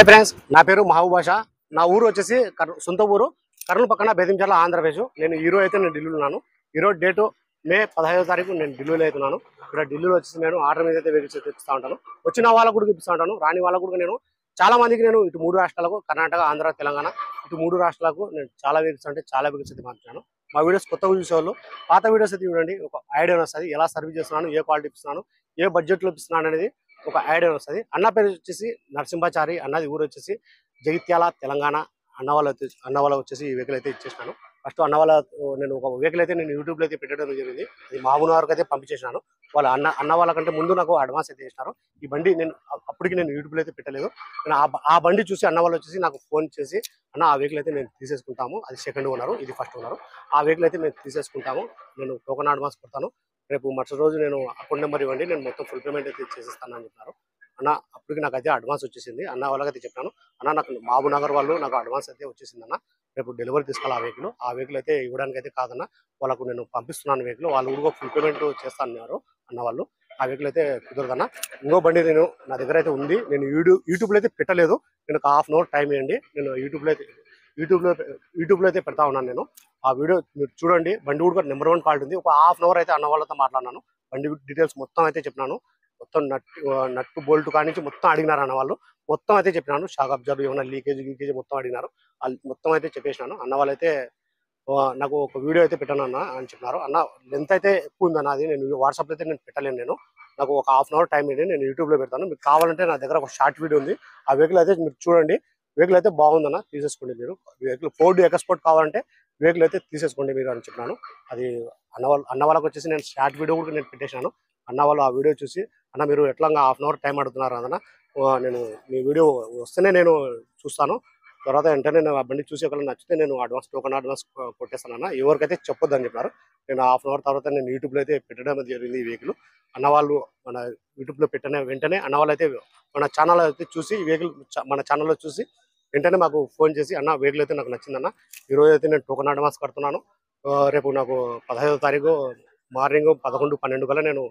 Hi friends, నా పేరు మహబూబ్ బాషా. నా ఊరు వచ్చేసి సొంత ఊరు కర్నూలు పక్కన బేదించర్ల, ఆంధ్రప్రదేశ్. నేను ఈ రోజు అయితే ఢిల్లీలో ఉన్నాను. ఈ రోజు డేటు మే 15వ తారీఖు నేను ఢిల్లీలో అవుతున్నాను. ఇక్కడ ఢిల్లీలో వచ్చేసి నేను ఆర్డర్ మీద అయితే వెహికల్స్ తెప్పిస్తూ ఉంటాను. వచ్చిన వాళ్ళకు కూడా ఇప్పిస్తూ ఉంటాను, రాని వాళ్ళకు కూడా నేను చాలా మందికి నేను ఇటు 3 రాష్ట్రాలకు, కర్ణాటక, ఆంధ్ర, తెలంగాణ, ఇటు 3 రాష్ట్రాలకు నేను చాలా వెహికల్స్ అంటే చాలా వెహికల్స్ అయితే పంపించాను. మా వీడియోస్ కొత్తగా చూసేవాళ్ళు పాత వీడియోస్ అయితే చూడండి, ఒక ఐడియా వస్తుంది. ఎలా సర్వీస్ చేస్తున్నాను, ఏ క్వాలిటీ ఇస్తున్నాను, ఏ బడ్జెట్లో ఇస్తున్నాను అనేది ఒక ఐడియా వస్తుంది. అన్న పేరు వచ్చేసి నరసింహాచారి, అన్నది ఊరు వచ్చేసి జగిత్యాల, తెలంగాణ. అన్న వాళ్ళ వచ్చేసి ఈ వెహికల్ అయితే ఇచ్చేసినాను. ఫస్ట్ అన్న వాళ్ళ నేను ఒక వెహికల్ అయితే నేను యూట్యూబ్లో అయితే పెట్టడం జరిగింది. అది మామూలు వరకు అయితే పంపించేసినాను. వాళ్ళ అన్న వాళ్ళకంటే ముందు నాకు అడ్వాన్స్ అయితే ఇచ్చినారు. ఈ బండి నేను అప్పటికి నేను యూట్యూబ్లో అయితే పెట్టలేదు. నేను ఆ బండి చూసి అన్న వాళ్ళు వచ్చేసి నాకు ఫోన్ చేసి, అన్న ఆ వెహికల్ అయితే నేను తీసేసుకుంటాము, అది సెకండ్ ఓనరు, ఇది ఫస్ట్ ఓనరు, ఆ వెహికల్ అయితే మేము తీసేసుకుంటాము, నేను టోకన్ అడ్వాన్స్ కొడతాను, రేపు మరుసటి రోజు నేను అకౌంట్ నెంబర్ ఇవ్వండి, నేను మొత్తం ఫుల్ పేమెంట్ అయితే చేసేస్తాను అని చెప్పినారు. అన్న అప్పటికి నాకైతే అడ్వాన్స్ వచ్చేసింది. అన్న వాళ్ళకైతే చెప్పాను, అన్న నాకు మహబూబ్ నగర్ వాళ్ళు నాకు అడ్వాన్స్ అయితే వచ్చేసింది అన్న, రేపు డెలివరీ తీసుకోవాలి ఆ వెహికల్ అయితే ఇవ్వడానికి అయితే కాదన్న, వాళ్ళకు నేను పంపిస్తున్నాను వెహికల్, వాళ్ళు కూడా ఫుల్ పేమెంట్ చేస్తాను అన్నారు అన్న వాళ్ళు. ఆ వెహికల్ అయితే కుదరదన్న. ఇంకో బండి నేను నా దగ్గర అయితే ఉంది, నేను యూట్యూబ్లో అయితే పెట్టలేదు. నేను ఒక హాఫ్ అన్ అవర్ టైం ఇవ్వండి, నేను యూట్యూబ్లో అయితే పెడతా ఉన్నాను. నేను ఆ వీడియో మీరు చూడండి. బండి కూడా నెంబర్ 1 క్వాలిటీ ఉంది. ఒక హాఫ్ అన్ అవర్ అయితే అన్న వాళ్ళతో మాట్లాడినాను, బండి డీటెయిల్స్ మొత్తం అయితే చెప్పినాను. మొత్తం నట్టు బోల్ట్ కానించి మొత్తం అడిగినారు అన్న వాళ్ళు, మొత్తం అయితే చెప్పినాను. షాక్ అబ్జర్వ్ ఏమైనా లీకేజ్ మొత్తం అడిగినారు, మొత్తం అయితే చెప్పేసినాను. అన్న వాళ్ళైతే నాకు ఒక వీడియో అయితే పెట్టాను అన్న అని చెప్పినారు. అన్న లెంత్ అయితే ఎక్కువ ఉంది అన్న, అది నేను వాట్సాప్లో అయితే నేను పెట్టలేను, నేను నాకు ఒక హాఫ్ అన్ అవర్ టైం ఇవ్వండి, నేను యూట్యూబ్లో పెడతాను. మీకు కావాలంటే నా దగ్గర ఒక షార్ట్ వీడియో ఉంది, ఆ వెహికల్ అయితే మీరు చూడండి. వెహికల్ అయితే బాగుందన్న, తీసేసుకోండి మీరు. వెహికల్ ఫోర్డ్ ఎక్స్పోర్ట్ కావాలంటే వెహికల్ అయితే తీసేసుకోండి మీరు అని చెప్పినాను. అది అన్న వాళ్ళకి వచ్చేసి నేను షార్ట్ వీడియో కూడా నేను పెట్టేశాను. అన్న వాళ్ళు ఆ వీడియో చూసి, అన్న మీరు ఎట్లా హాఫ్ అన్ అవర్ టైం అడుగుతున్నారు అన్న, నేను మీ వీడియో వస్తేనే నేను చూస్తాను, తర్వాత వెంటనే నేను ఆ బండి చూసి ఒకవేళ నచ్చితే నేను టోకన్ అడ్వాన్స్ కొట్టేస్తానన్న, ఎవరికైతే చెప్పొద్దు అని చెప్పినారు. నేను హాఫ్ అన్ అవర్ తర్వాత నేను యూట్యూబ్లో అయితే పెట్టడం జరిగింది ఈ వెహికల్. అన్న వాళ్ళు మన యూట్యూబ్లో పెట్టిన వెంటనే అన్న వాళ్ళు అయితే మన ఛానల్ అయితే చూసి, ఈ వెహికల్ మన ఛానల్లో చూసి వెంటనే మాకు ఫోన్ చేసి, అన్న వెహికల్ అయితే నాకు నచ్చిందన్న, ఈరోజు అయితే నేను టోకన్ అడ్వాన్స్ కడుతున్నాను, రేపు నాకు 15వ తారీఖు మార్నింగ్ 11-12 కల్లా నేను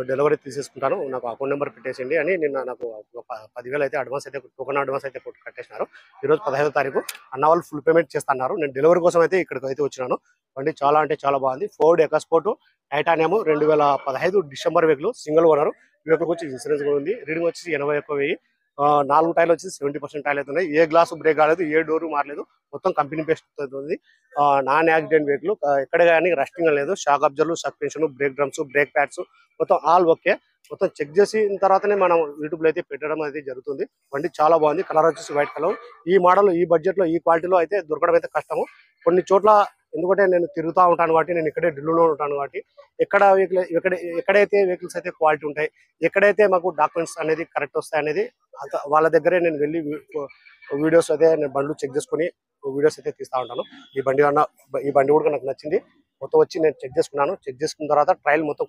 డెలివరీ తీసేసుకుంటాను, నాకు అకౌంట్ నెంబర్ పెట్టేసింది అని నిన్న నాకు 10,000 అయితే అడ్వాన్స్ అయితే టోకన్ అడ్వాన్స్ అయితే కట్టేసినారు. ఈరోజు 15వ తారీఖు అన్న వాళ్ళు ఫుల్ పేమెంట్ చేస్తున్నారు. నేను డెలివరీ కోసం అయితే ఇక్కడికి అయితే వచ్చినాను. బండి చాలా అంటే చాలా బాగుంది. Ford EcoSport titanium 2015 December vehicle, single owner. Vehicle వచ్చి ఇన్సూరెన్స్ కూడా ఉంది. రీడింగ్ వచ్చి 81,000. 4 టైర్లు వచ్చి 70% టైర్లు అవుతున్నాయి. ఏ గ్లాసు బ్రేక్ కాలేదు, ఏ డోరు మారలేదు, మొత్తం కంపెనీ బేస్ట్ అవుతుంది. నాన్ యాక్సిడెంట్ వెహికల్, ఎక్కడ కానీ రస్టింగ్ లేదు. Shock absorb, suspension, break drums, brake pads మొత్తం ఆల్ ఓకే. మొత్తం చెక్ చేసిన తర్వాతనే మనం యూట్యూబ్లో అయితే పెట్టడం అయితే జరుగుతుంది. బండి చాలా బాగుంది. కలర్ వచ్చేసి వైట్ కలర్. ఈ మోడల్, ఈ బడ్జెట్లో, ఈ క్వాలిటీలో అయితే దొరకడం అయితే కష్టము కొన్ని చోట్ల. ఎందుకంటే నేను తిరుగుతూ ఉంటాను కాబట్టి, నేను ఇక్కడే ఢిల్లీలో ఉంటాను కాబట్టి, ఎక్కడైతే వెహికల్స్ అయితే క్వాలిటీ ఉంటాయి, ఎక్కడైతే మాకు డాక్యుమెంట్స్ అనేది కరెక్ట్ వస్తాయి అనేది వాళ్ళ దగ్గరే నేను వెళ్ళి వీడియోస్ అయితే నేను బండ్లు చెక్ చేసుకుని వీడియోస్ అయితే తీస్తూ ఉంటాను. ఈ బండి కూడా నాకు నచ్చింది. మొత్తం వచ్చి నేను చెక్ చేసుకున్నాను. చెక్ చేసుకున్న తర్వాత ట్రయల్ మొత్తం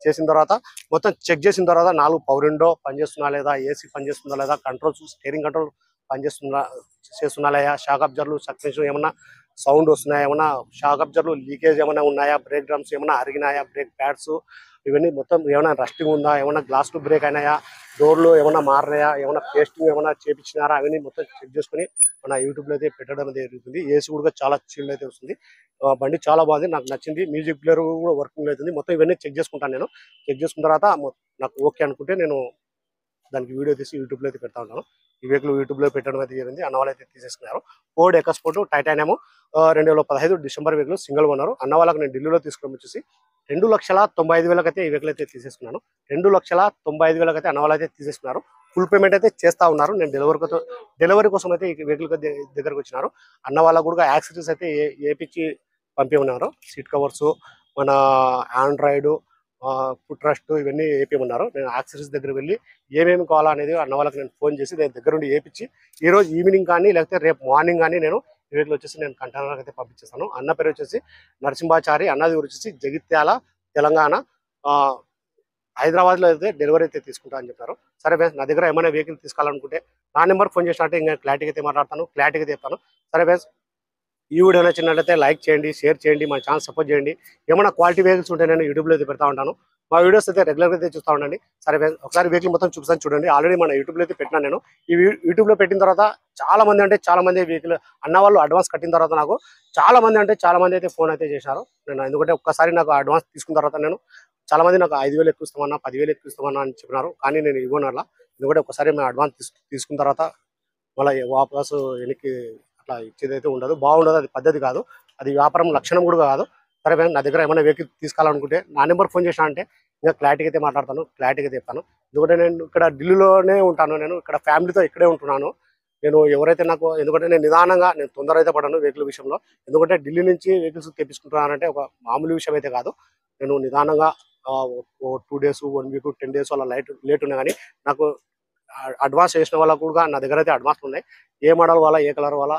చేసిన తర్వాత, మొత్తం చెక్ చేసిన తర్వాత 4 పవర్ విండో పనిచేస్తున్నా లేదా, ఏసీ పనిచేస్తుందా లేదా, కంట్రోల్స్, స్టీరింగ్ కంట్రోల్ చేస్తున్నా లేదా, షాక్ అబ్జర్వ్, సస్పెన్షన్ ఏమన్నా సౌండ్ వస్తున్నాయా, ఏమన్నా షాక్ అబ్జర్వ్ లీకేజ్ ఏమైనా ఉన్నాయా, బ్రేక్ డ్రమ్స్ ఏమైనా అరిగినాయా, బ్రేక్ ప్యాడ్స్ ఇవన్నీ మొత్తం ఏమైనా రస్టింగ్ ఉందా, ఏమైనా గ్లాస్ టు బ్రేక్ అయినాయా, డోర్లు ఏమైనా మారినాయా, ఏమైనా పేస్టింగ్ ఏమైనా చేపించినారా, అవన్నీ మొత్తం చెక్ చేసుకుని మన యూట్యూబ్లో అయితే పెట్టడం జరుగుతుంది. ఏసీ కూడా చాలా చిల్ అయితే వస్తుంది. బండి చాలా బాగుంది, నాకు నచ్చింది. మ్యూజిక్ ప్లేయర్ కూడా వర్కింగ్ అవుతుంది. మొత్తం ఇవన్నీ చెక్ చేసుకుంటాను. నేను చెక్ చేసుకున్న తర్వాత నాకు ఓకే అనుకుంటే నేను దానికి వీడియో తీసి యూట్యూబ్లో అయితే పెడతా ఉంటాను. ఈ వెహికల్ యూట్యూబ్లో పెట్టడం అయితే జరిగింది. అన్న వాళ్ళు అయితే తీసేసుకున్నారు. Ford EcoSport titanium 2015 December vehicle, single owner. అన్న వాళ్ళకి నేను ఢిల్లీలో తీసుకొని వచ్చేసి 2,95,000 అయితే ఈ వెహికల్ అయితే తీసేసుకున్నాను. 2,95,000 అయితే అన్న వాళ్ళు అయితే తీసేసుకున్నారు. ఫుల్ పేమెంట్ అయితే చేస్తా ఉన్నారు. నేను డెలివరీ కోసం అయితే ఈ వెహికల్ దగ్గరకు వచ్చినారు. అన్న వాళ్ళకు కూడా యాక్సెసరీస్ అయితే ఏపించి పంపి ఉన్నారు. సీట్ కవర్స్, మన ఆండ్రాయిడ్, ఫుడ్ ట్రస్ట్ ఇవన్నీ ఏపీమన్నారు. నేను యాక్సెసరీస్ దగ్గర వెళ్ళి ఏమేమి కావాలా అనేది అన్న వాళ్ళకి నేను ఫోన్ చేసి నేను దగ్గర నుండి ఏపించి ఈ రోజు ఈవినింగ్ కానీ లేకపోతే రేపు మార్నింగ్ కానీ నేను ఈ వెహికల్ వచ్చేసి నేను కంటైనర్ అయితే పంపించేస్తాను. అన్న పేరు వచ్చేసి నరసింహాచారి, అన్నది వచ్చేసి జగిత్యాల, తెలంగాణ. హైదరాబాద్లో అయితే డెలివరీ అయితే తీసుకుంటా అని చెప్పారు. సరే బేస్, నా దగ్గర ఏమైనా వెహికల్ తీసుకోవాలనుకుంటే నా నెంబర్ ఫోన్ చేసినట్టే ఇంకా క్లారిటీగా అయితే మాట్లాడతాను, క్లారిటీగా చెప్తాను. సరే బేస్, ఈ వీడియో నచ్చినట్లయితే లైక్ చేయండి, షేర్ చేయండి, మన ఛానల్ సపోర్ట్ చేయండి. ఏమైనా క్వాలిటీ వెహికల్స్ ఉంటే నేను యూట్యూబ్లో అయితే పెడతా ఉంటాను. మా వీడియోస్ అయితే రెగ్యులర్గా అయితే చూస్తూ ఉండండి. సరే ఒకసారి వెహికల్ మొత్తం చూపిస్తాను చూడండి. ఆల్రెడీ మన యూట్యూబ్లో అయితే పెట్టినా నేను. ఈ యూట్యూబ్లో పెట్టిన తర్వాత చాలా మంది వెహికల్ అన్న వాళ్ళు అడ్వాన్స్ కట్టిన తర్వాత నాకు చాలా మంది అయితే ఫోన్ అయితే చేశారు. నేను ఎందుకంటే ఒక్కసారి నాకు అడ్వాన్స్ తీసుకున్న తర్వాత నేను చాలా మంది నాకు 5,000 ఎక్కువ ఇస్తామన్నా 10,000 ఎక్కువ ఇస్తామన్నా అని చెప్పినారు. కానీ నేను ఇవ్వను అలా. ఎందుకంటే ఒకసారి మేము అడ్వాన్స్ తీసుకున్న తర్వాత మళ్ళీ వాపసు వెనక్కి అట్లా ఇచ్చేది అయితే ఉండదు, బాగుండదు. అది పద్ధతి కాదు, అది వ్యాపారం లక్షణం కూడా కాదు. సరే నా దగ్గర ఏమైనా వెహికల్ తీసుకోవాలనుకుంటే నా నెంబర్ ఫోన్ చేసినా అంటే ఇంకా క్లారిటీగా అయితే మాట్లాడతాను, క్లారిటీగా అయితే చెప్తాను. ఎందుకంటే నేను ఇక్కడ ఢిల్లీలోనే ఉంటాను, నేను ఇక్కడ ఫ్యామిలీతో ఇక్కడే ఉంటున్నాను. నేను ఎవరైతే నాకు ఎందుకంటే నేను నిదానంగా నేను తొందర అయితే పడను వెహికల్ విషయంలో. ఎందుకంటే ఢిల్లీ నుంచి వెహికల్స్ తెప్పించుకుంటున్నానంటే ఒక మామూలు విషయం అయితే కాదు. నేను నిదానంగా 2 days 1 week 10 days అలా లేట్ ఉన్నా కానీ నాకు అడ్వాన్స్ చేసిన వాళ్ళకు కూడా నా దగ్గర అయితే అడ్వాన్స్ ఉన్నాయి. ఏ మోడల్ వాళ్ళ ఏ కలర్ వాళ్ళ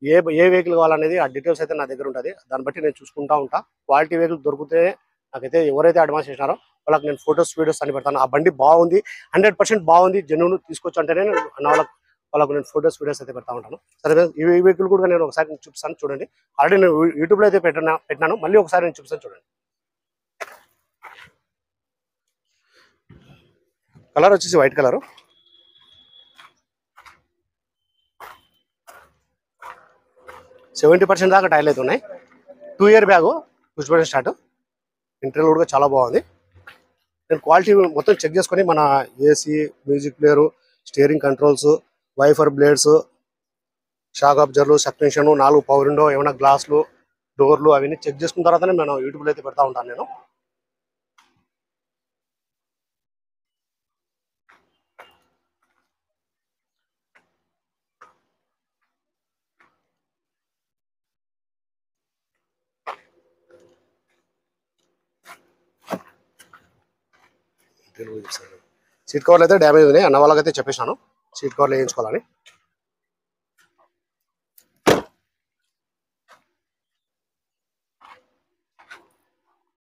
ఏ వెహికల్ కావాలనేది ఆ డీటెయిల్స్ అయితే నా దగ్గర ఉంటుంది. దాన్ని బట్టి నేను చూసుకుంటా ఉంటా. క్వాలిటీ వెహికల్ దొరికితే నాకైతే ఎవరైతే అడ్వాన్స్ చేసినారో వాళ్ళకి నేను ఫొటోస్ వీడియోస్ అని పెడతాను. ఆ బండి బాగుంది, 100% బాగుంది, జెన్యూన్ తీసుకోవచ్చు అంటేనే వాళ్ళకు నేను ఫొటోస్ వీడియోస్ అయితే పెడతా ఉంటాను. సరే ఈ వెహికల్ కూడా నేను ఒకసారి చూపిస్తాను చూడండి. ఆల్రెడీ నేను యూట్యూబ్లో అయితే పెట్టినాను, మళ్ళీ ఒకసారి నేను చూపిస్తాను చూడండి. కలర్ వచ్చేసి వైట్ కలర్, 70% దాకా టైర్లు అయితే ఉన్నాయి. 2 year bag, push button start, interior కూడా చాలా బాగుంది. నేను క్వాలిటీ మొత్తం చెక్ చేసుకొని మన AC, music player, steering controls, wiper blades, shock అబ్జర్లు, సస్పెన్షన్, 4 పవర్ విండో, ఏమైనా గ్లాసులు, డోర్లు అవన్నీ చెక్ చేసుకున్న తర్వాతనే నేను యూట్యూబ్లో అయితే పెడతా ఉంటాను నేను. సీట్ కవర్లు అయితే డ్యామేజ్ ఉన్నాయి, అన్న వాళ్ళకైతే చెప్పేసాను సీట్ కవర్లు వేయించుకోవాలని.